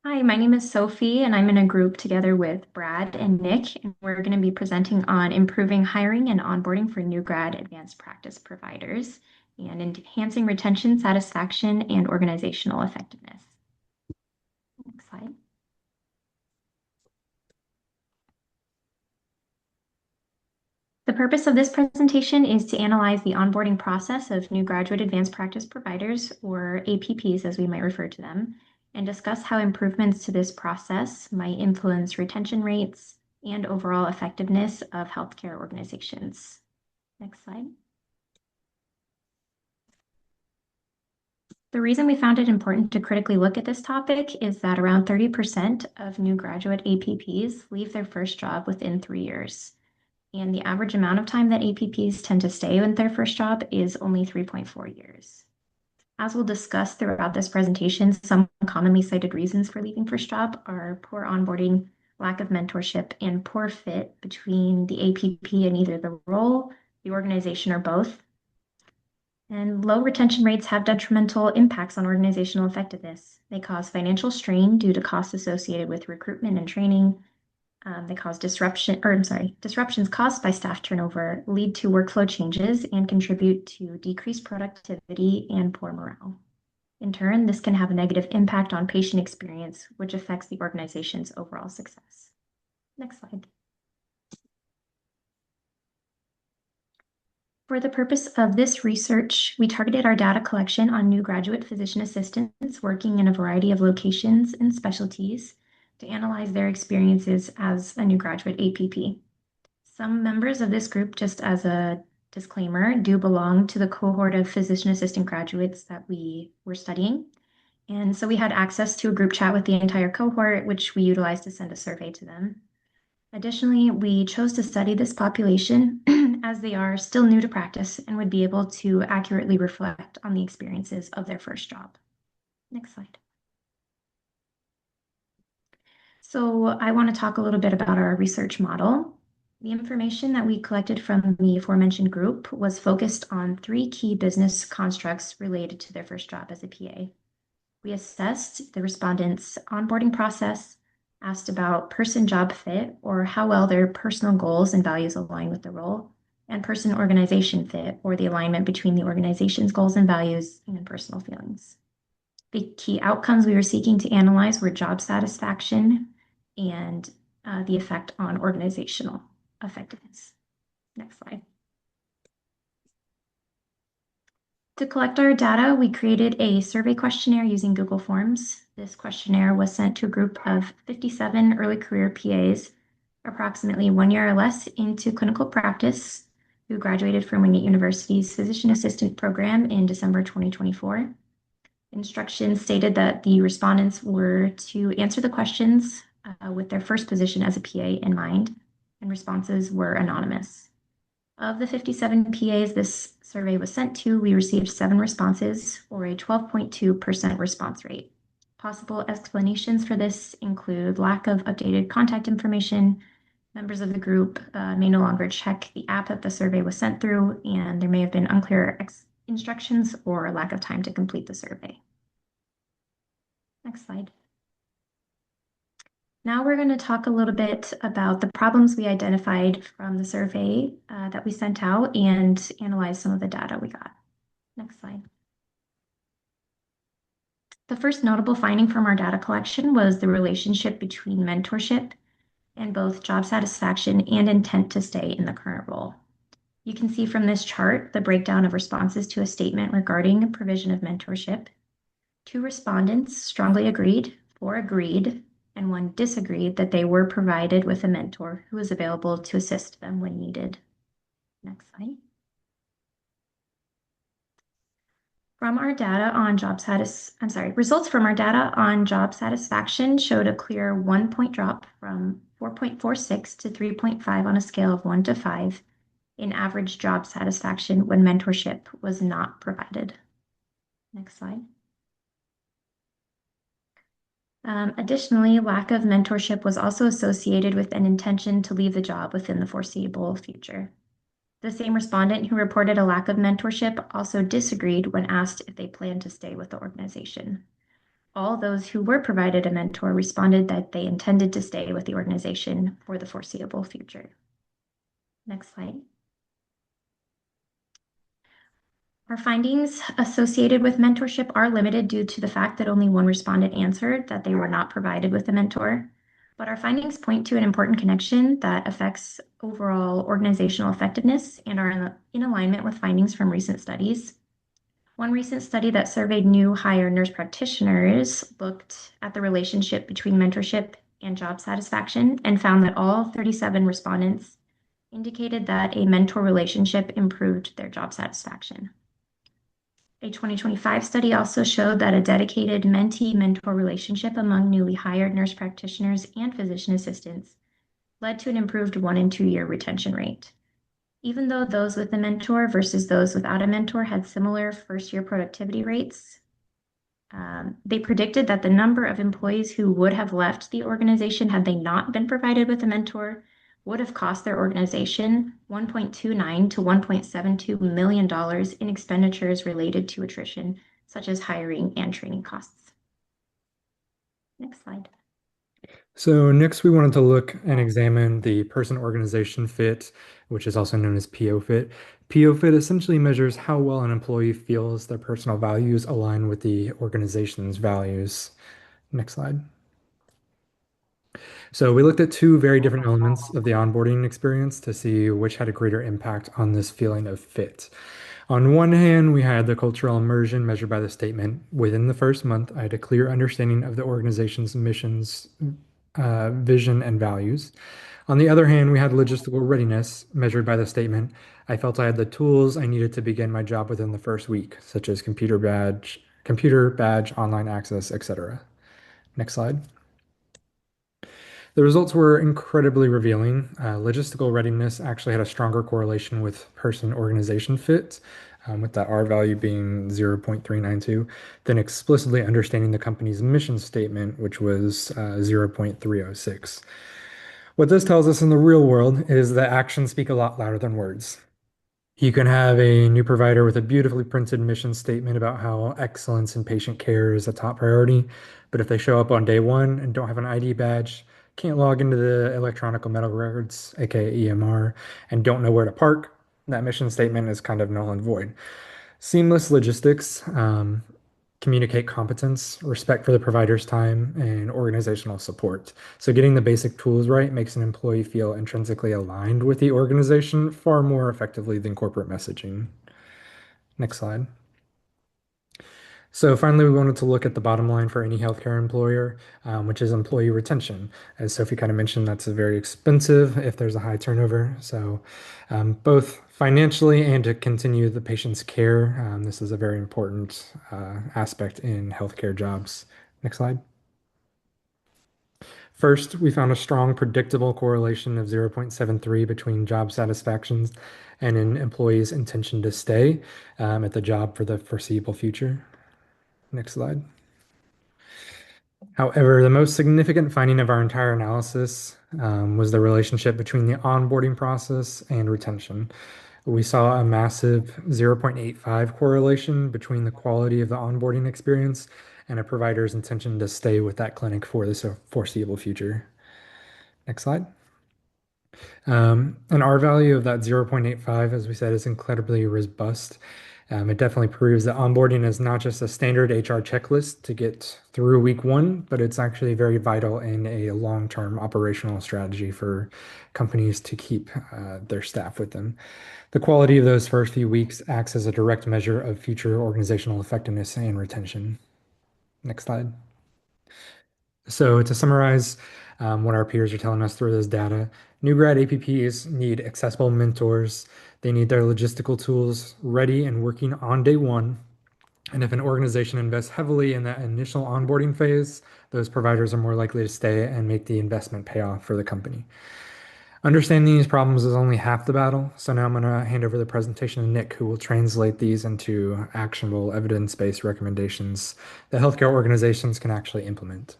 Hi, my name is Sophie, and I'm in a group together with Brad and Nick, and we're going to be presenting on improving hiring and onboarding for new grad advanced practice providers and enhancing retention, satisfaction, and organizational effectiveness. Next slide. The purpose of this presentation is to analyze the onboarding process of new graduate advanced practice providers, or APPs as we might refer to them, and discuss how improvements to this process might influence retention rates and overall effectiveness of healthcare organizations. Next slide. The reason we found it important to critically look at this topic is that around 30% of new graduate APPs leave their first job within 3 years. And the average amount of time that APPs tend to stay in their first job is only 3.4 years. As we'll discuss throughout this presentation, some commonly cited reasons for leaving first job are poor onboarding, lack of mentorship, and poor fit between the APP and either the role, the organization, or both. And low retention rates have detrimental impacts on organizational effectiveness. They cause financial strain due to costs associated with recruitment and training. They cause disruptions caused by staff turnover lead to workflow changes and contribute to decreased productivity and poor morale. In turn, this can have a negative impact on patient experience, which affects the organization's overall success. Next slide. For the purpose of this research, we targeted our data collection on new graduate physician assistants working in a variety of locations and specialties to analyze their experiences as a new graduate APP. Some members of this group, just as a disclaimer, do belong to the cohort of physician assistant graduates that we were studying. And so we had access to a group chat with the entire cohort, which we utilized to send a survey to them. Additionally, we chose to study this population as they are still new to practice and would be able to accurately reflect on the experiences of their first job. Next slide. So I want to talk a little bit about our research model. The information that we collected from the aforementioned group was focused on 3 key business constructs related to their first job as a PA. We assessed the respondents' onboarding process, asked about person-job fit, or how well their personal goals and values align with the role, and person-organization fit, or the alignment between the organization's goals and values and personal feelings. The key outcomes we were seeking to analyze were job satisfaction and the effect on organizational effectiveness. Next slide. To collect our data, we created a survey questionnaire using Google Forms. This questionnaire was sent to a group of 57 early career PAs, approximately 1 year or less into clinical practice, who graduated from Wingate University's Physician Assistant Program in December 2024. Instructions stated that the respondents were to answer the questions with their first position as a PA in mind, and responses were anonymous. Of the 57 PAs this survey was sent to, we received 7 responses, or a 12.2% response rate. Possible explanations for this include lack of updated contact information, members of the group may no longer check the app that the survey was sent through, and there may have been unclear instructions or lack of time to complete the survey. Next slide. Now we're going to talk a little bit about the problems we identified from the survey that we sent out and analyze some of the data we got. Next slide. The first notable finding from our data collection was the relationship between mentorship and both job satisfaction and intent to stay in the current role. You can see from this chart the breakdown of responses to a statement regarding provision of mentorship. 2 respondents strongly agreed, 4 agreed, and 1 disagreed that they were provided with a mentor who was available to assist them when needed. Next slide. Results from our data on job satisfaction showed a clear 1-point drop from 4.46 to 3.5 on a scale of 1 to 5 in average job satisfaction when mentorship was not provided. Next slide. Additionally, lack of mentorship was also associated with an intention to leave the job within the foreseeable future. The same respondent who reported a lack of mentorship also disagreed when asked if they planned to stay with the organization. All those who were provided a mentor responded that they intended to stay with the organization for the foreseeable future. Next slide. Our findings associated with mentorship are limited due to the fact that only one respondent answered that they were not provided with a mentor. But our findings point to an important connection that affects overall organizational effectiveness and are in alignment with findings from recent studies. One recent study that surveyed new hire nurse practitioners looked at the relationship between mentorship and job satisfaction and found that all 37 respondents indicated that a mentor relationship improved their job satisfaction. A 2025 study also showed that a dedicated mentee-mentor relationship among newly hired nurse practitioners and physician assistants led to an improved 1 and 2 year retention rate. Even though those with a mentor versus those without a mentor had similar first-year productivity rates, they predicted that the number of employees who would have left the organization had they not been provided with a mentor would have cost their organization $1.29 to $1.72 million in expenditures related to attrition, such as hiring and training costs. Next slide. So next we wanted to look and examine the person-organization fit, which is also known as PO fit. PO fit essentially measures how well an employee feels their personal values align with the organization's values. Next slide. So we looked at two very different elements of the onboarding experience to see which had a greater impact on this feeling of fit. On one hand, we had the cultural immersion measured by the statement, within the first month, I had a clear understanding of the organization's missions, vision, and values. On the other hand, we had logistical readiness measured by the statement, I felt I had the tools I needed to begin my job within the first week, such as computer badge, online access, etc. Next slide. The results were incredibly revealing. Logistical readiness actually had a stronger correlation with person organization fit, with that R value being 0.392, than explicitly understanding the company's mission statement, which was 0.306. What this tells us in the real world is that actions speak a lot louder than words. You can have a new provider with a beautifully printed mission statement about how excellence in patient care is a top priority, but if they show up on day one and don't have an ID badge, can't log into the electronic medical records, aka EMR, and don't know where to park, that mission statement is kind of null and void. Seamless logistics communicate competence, respect for the provider's time, and organizational support. So getting the basic tools right makes an employee feel intrinsically aligned with the organization far more effectively than corporate messaging. Next slide. So finally, we wanted to look at the bottom line for any healthcare employer, which is employee retention. As Sophie kind of mentioned, that's very expensive if there's a high turnover. So both financially and to continue the patient's care, this is a very important aspect in healthcare jobs. Next slide. First, we found a strong predictable correlation of 0.73 between job satisfactions and an employee's intention to stay at the job for the foreseeable future. Next slide. However, the most significant finding of our entire analysis was the relationship between the onboarding process and retention. We saw a massive 0.85 correlation between the quality of the onboarding experience and a provider's intention to stay with that clinic for the foreseeable future. Next slide. An R value of that 0.85, as we said, is incredibly robust. It definitely proves that onboarding is not just a standard HR checklist to get through week one, but it's actually very vital in a long-term operational strategy for companies to keep their staff with them. The quality of those first few weeks acts as a direct measure of future organizational effectiveness and retention. Next slide. So to summarize what our peers are telling us through this data, new grad APPs need accessible mentors. They need their logistical tools ready and working on day one. And if an organization invests heavily in that initial onboarding phase, those providers are more likely to stay and make the investment pay off for the company. Understanding these problems is only half the battle. So now I'm going to hand over the presentation to Nick, who will translate these into actionable evidence-based recommendations that healthcare organizations can actually implement.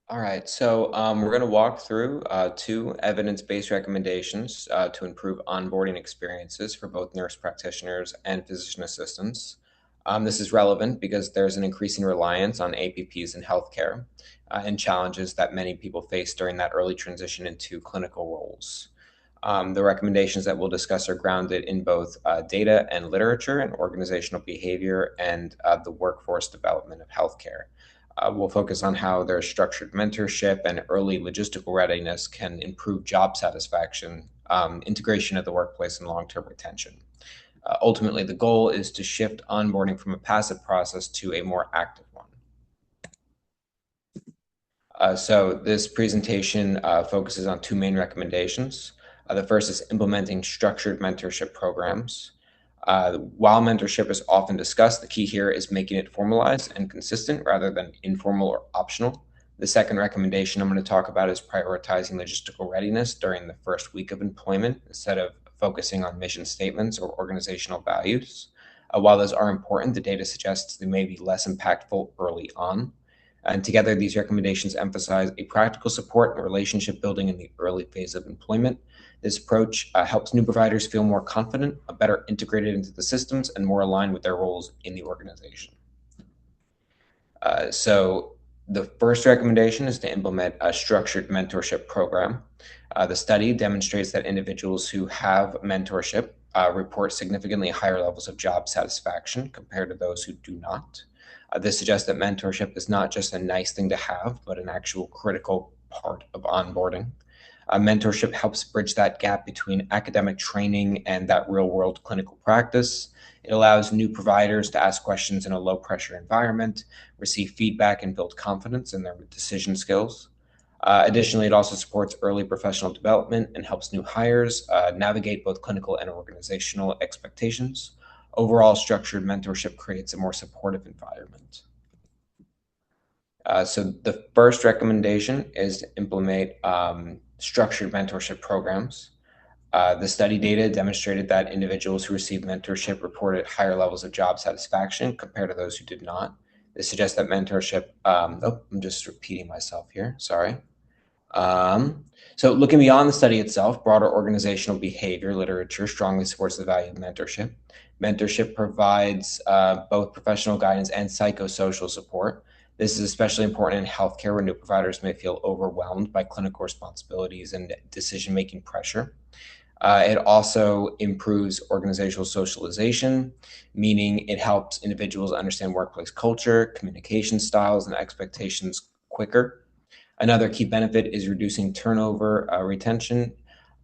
All right, so we're going to walk through two evidence-based recommendations to improve onboarding experiences for both nurse practitioners and physician assistants. This is relevant because there's an increasing reliance on APPs in healthcare and challenges that many people face during that early transition into clinical roles. The recommendations that we'll discuss are grounded in both data and literature and organizational behavior and the workforce development of healthcare. We'll focus on how their structured mentorship and early logistical readiness can improve job satisfaction, integration of the workplace, and long-term retention. Ultimately, the goal is to shift onboarding from a passive process to a more active one. So this presentation focuses on two main recommendations. The first is implementing structured mentorship programs. While mentorship is often discussed, the key here is making it formalized and consistent rather than informal or optional. The second recommendation I'm going to talk about is prioritizing logistical readiness during the first week of employment instead of focusing on mission statements or organizational values. While those are important, the data suggests they may be less impactful early on. And together, these recommendations emphasize a practical support and relationship building in the early phase of employment. This approach helps new providers feel more confident, better integrated into the systems, and more aligned with their roles in the organization. So the first recommendation is to implement a structured mentorship program. The study demonstrates that individuals who have mentorship report significantly higher levels of job satisfaction compared to those who do not. This suggests that mentorship is not just a nice thing to have, but an actual critical part of onboarding. Mentorship helps bridge that gap between academic training and that real-world clinical practice. It allows new providers to ask questions in a low-pressure environment, receive feedback, and build confidence in their decision skills. Additionally, it also supports early professional development and helps new hires navigate both clinical and organizational expectations. Overall, structured mentorship creates a more supportive environment. So the first recommendation is to implement structured mentorship programs. The study data demonstrated that individuals who received mentorship reported higher levels of job satisfaction compared to those who did not. This suggests that mentorship, I'm just repeating myself here, sorry. So looking beyond the study itself, broader organizational behavior literature strongly supports the value of mentorship. Mentorship provides both professional guidance and psychosocial support. This is especially important in healthcare where new providers may feel overwhelmed by clinical responsibilities and decision-making pressure. It also improves organizational socialization, meaning it helps individuals understand workplace culture, communication styles, and expectations quicker. Another key benefit is reducing turnover retention.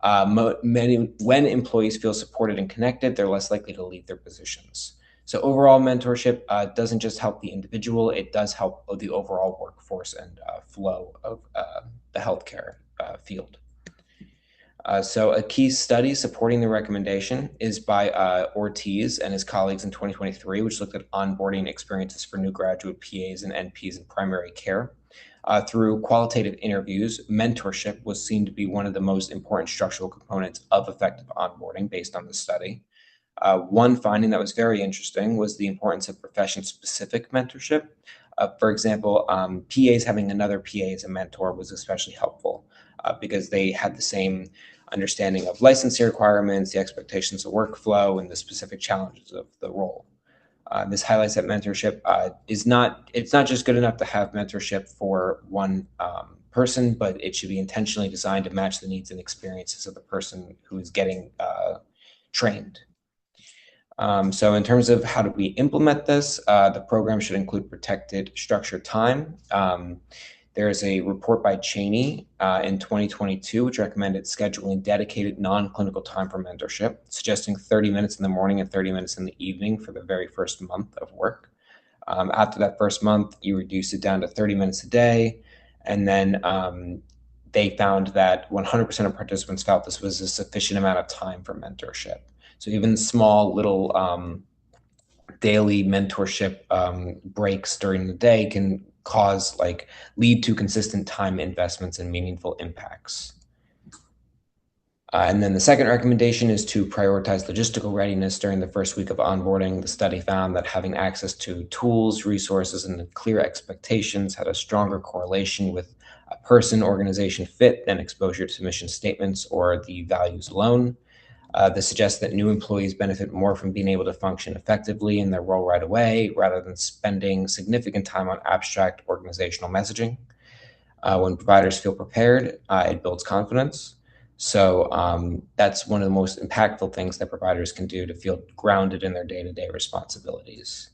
When employees feel supported and connected, they're less likely to leave their positions. So overall, mentorship doesn't just help the individual, it does help the overall workforce and flow of the healthcare field. So a key study supporting the recommendation is by Ortiz and his colleagues in 2023, which looked at onboarding experiences for new graduate PAs and NPs in primary care. Through qualitative interviews, mentorship was seen to be one of the most important structural components of effective onboarding based on the study. One finding that was very interesting was the importance of profession-specific mentorship. For example, PAs having another PA as a mentor was especially helpful because they had the same understanding of licensing requirements, the expectations of workflow, and the specific challenges of the role. This highlights that mentorship it's not just good enough to have mentorship for one person, but it should be intentionally designed to match the needs and experiences of the person who is getting trained. So in terms of how do we implement this, the program should include protected structured time. There is a report by Cheney in 2022, which recommended scheduling dedicated non-clinical time for mentorship, suggesting 30 minutes in the morning and 30 minutes in the evening for the very first month of work. After that first month, you reduce it down to 30 minutes a day. And then they found that 100% of participants felt this was a sufficient amount of time for mentorship. So even small little daily mentorship breaks during the day can lead to consistent time investments and meaningful impacts. And then the second recommendation is to prioritize logistical readiness during the first week of onboarding. The study found that having access to tools, resources, and clear expectations had a stronger correlation with a person organization fit than exposure to mission statements or the values alone. This suggests that new employees benefit more from being able to function effectively in their role right away rather than spending significant time on abstract organizational messaging. When providers feel prepared, it builds confidence. So that's one of the most impactful things that providers can do to feel grounded in their day-to-day responsibilities.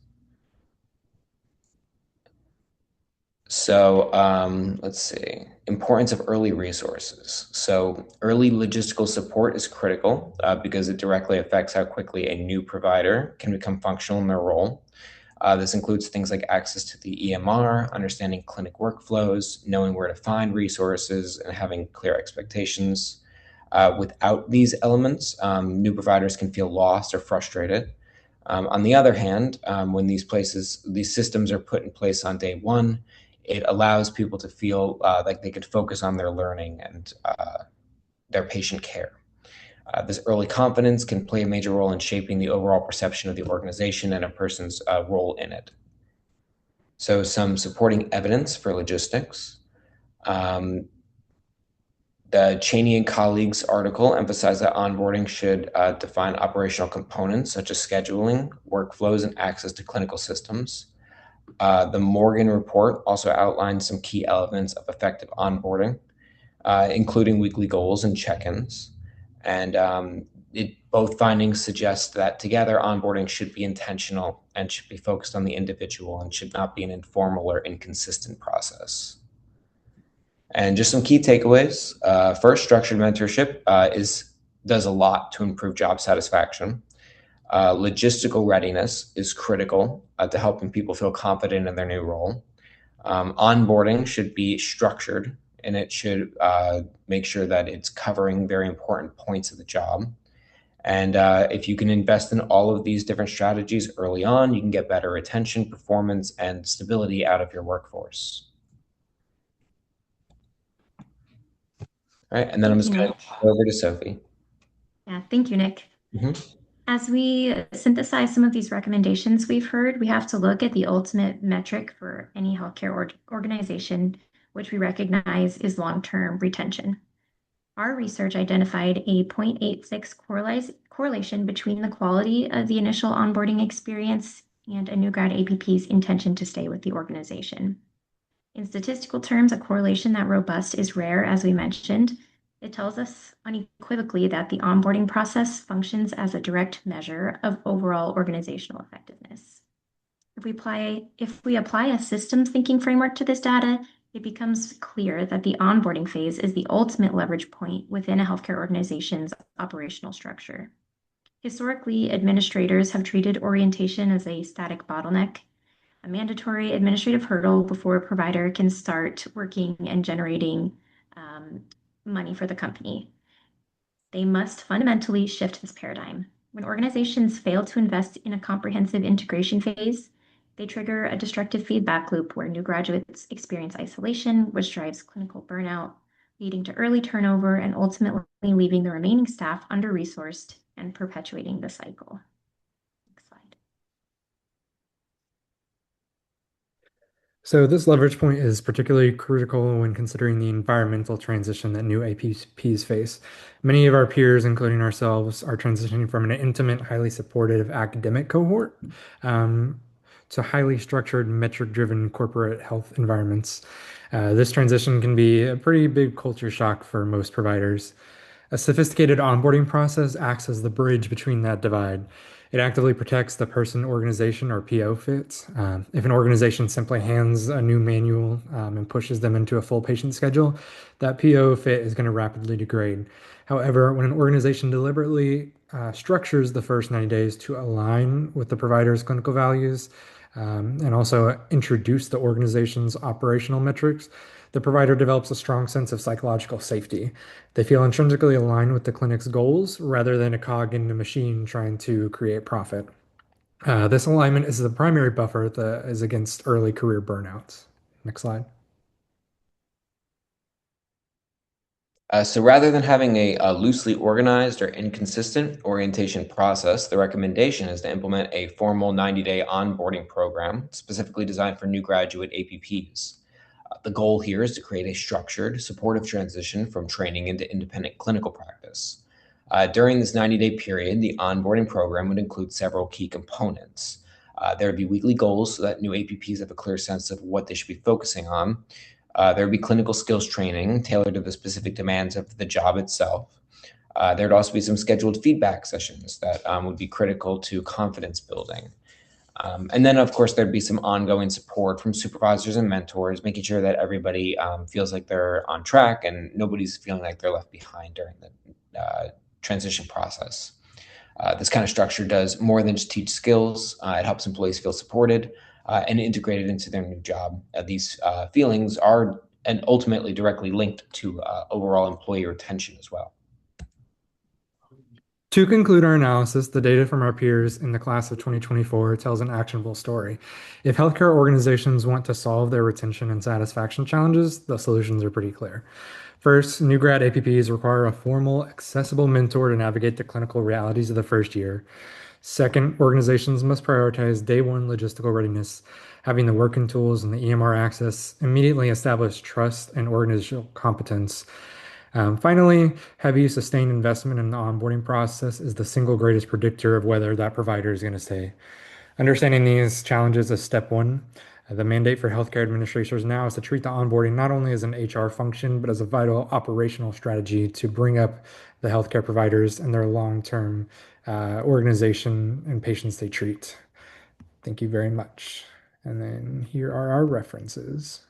So let's see, importance of early resources. So early logistical support is critical because it directly affects how quickly a new provider can become functional in their role. This includes things like access to the EMR, understanding clinic workflows, knowing where to find resources, and having clear expectations. Without these elements, new providers can feel lost or frustrated. On the other hand, when these systems are put in place on day one, it allows people to feel like they could focus on their learning and their patient care. This early confidence can play a major role in shaping the overall perception of the organization and a person's role in it. So, some supporting evidence for logistics. Um, the Cheney and colleagues article emphasized that onboarding should define operational components such as scheduling, workflows, and access to clinical systems. The Morgan report also outlined some key elements of effective onboarding, including weekly goals and check-ins. And both findings suggest that together onboarding should be intentional and should be focused on the individual and should not be an informal or inconsistent process. And just some key takeaways. First, structured mentorship does a lot to improve job satisfaction. Logistical readiness is critical to helping people feel confident in their new role. Onboarding should be structured and it should make sure that it's covering very important points of the job. And if you can invest in all of these different strategies early on, you can get better retention, performance, and stability out of your workforce. All right, and then I'm just going to go over to Sophie. Yeah, thank you, Nick. As we synthesize some of these recommendations we've heard, we have to look at the ultimate metric for any healthcare organization, which we recognize is long-term retention. Our research identified a 0.86 correlation between the quality of the initial onboarding experience and a new grad APP's intention to stay with the organization. In statistical terms, a correlation that robust is rare, as we mentioned. It tells us unequivocally that the onboarding process functions as a direct measure of overall organizational effectiveness. If we apply a systems thinking framework to this data, it becomes clear that the onboarding phase is the ultimate leverage point within a healthcare organization's operational structure. Historically, administrators have treated orientation as a static bottleneck, a mandatory administrative hurdle before a provider can start working and generating money for the company. They must fundamentally shift this paradigm. When organizations fail to invest in a comprehensive integration phase, they trigger a destructive feedback loop where new graduates experience isolation, which drives clinical burnout, leading to early turnover and ultimately leaving the remaining staff under-resourced and perpetuating the cycle. Next slide. So this leverage point is particularly critical when considering the environmental transition that new APPs face. Many of our peers, including ourselves, are transitioning from an intimate, highly supportive academic cohort to highly structured, metric-driven corporate health environments. This transition can be a pretty big culture shock for most providers. A sophisticated onboarding process acts as the bridge between that divide. It actively protects the person, organization, or PO fit. If an organization simply hands a new manual and pushes them into a full patient schedule, that PO fit is going to rapidly degrade. However, when an organization deliberately structures the first 90 days to align with the provider's clinical values and also introduce the organization's operational metrics, the provider develops a strong sense of psychological safety. They feel intrinsically aligned with the clinic's goals rather than a cog in the machine trying to create profit. This alignment is the primary buffer that is against early career burnouts. Next slide. So rather than having a loosely organized or inconsistent orientation process, the recommendation is to implement a formal 90-day onboarding program specifically designed for new graduate APPs. The goal here is to create a structured, supportive transition from training into independent clinical practice. During this 90-day period, the onboarding program would include several key components. There would be weekly goals so that new APPs have a clear sense of what they should be focusing on. There would be clinical skills training tailored to the specific demands of the job itself. There'd also be some scheduled feedback sessions that would be critical to confidence building. And then, of course, there'd be some ongoing support from supervisors and mentors, making sure that everybody feels like they're on track and nobody's feeling like they're left behind during the transition process. This kind of structure does more than just teach skills. It helps employees feel supported and integrated into their new job. These feelings are and ultimately directly linked to overall employee retention as well. To conclude our analysis, the data from our peers in the class of 2024 tells an actionable story. If healthcare organizations want to solve their retention and satisfaction challenges, the solutions are pretty clear. First, new grad APPs require a formal, accessible mentor to navigate the clinical realities of the first year. Second, organizations must prioritize day one logistical readiness, having the working tools and the EMR access immediately establish trust and organizational competence. Finally, heavy sustained investment in the onboarding process is the single greatest predictor of whether that provider is going to stay. Understanding these challenges is step one. The mandate for healthcare administrators now is to treat the onboarding not only as an HR function, but as a vital operational strategy to bring up the healthcare providers and their long-term organization and patients they treat. Thank you very much. And then here are our references.